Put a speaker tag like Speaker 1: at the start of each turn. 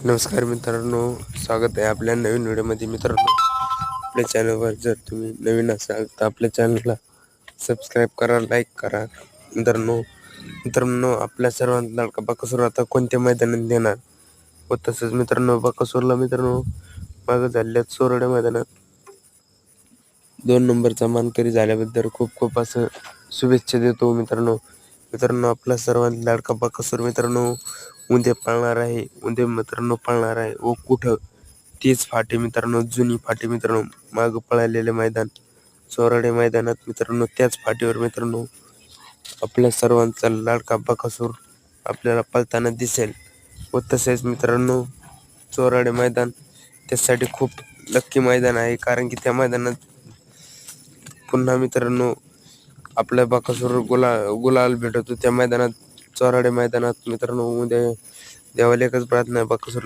Speaker 1: नमस्कार मित्रांनो, स्वागत आहे आपल्या नवीन व्हिडिओमध्ये. मित्रांनो, आपल्या चॅनलवर जर तुम्ही नवीन असाल तर आपल्या चॅनलला सबस्क्राईब करा, लाईक करा. मित्रांनो आपल्या सर्वांना लाडका बकासूर आता कोणत्या मैदानात देणार व तसंच मित्रांनो बकासूरला मागं झालेल्या चोरड्या मैदानात 2 नंबरचा मानकरी झाल्याबद्दल खूप खूप असं शुभेच्छा देतो. मित्रांनो आपला सर्वांना लाडका बकासूर मित्रांनो उद्या पळणार आहे व कुठं तीच फाटी मित्रांनो, जुनी फाटी मित्रांनो, मागं पळालेले मैदान चोराडे मैदानात मित्रांनो, त्याच फाटीवर मित्रांनो आपल्या सर्वांचा लाडका बकासूर आपल्याला पळताना दिसेल. व तसेच मित्रांनो चोराडे मैदान त्यासाठी खूप लक्की मैदान आहे, कारण की त्या मैदानात पुन्हा मित्रांनो आपल्या बकासूर गुलाल भेटतो. त्या मैदानात चोराडे मैदानात मित्रांनो उद्या देवाला एकच प्रार्थना आहे, बकासूरला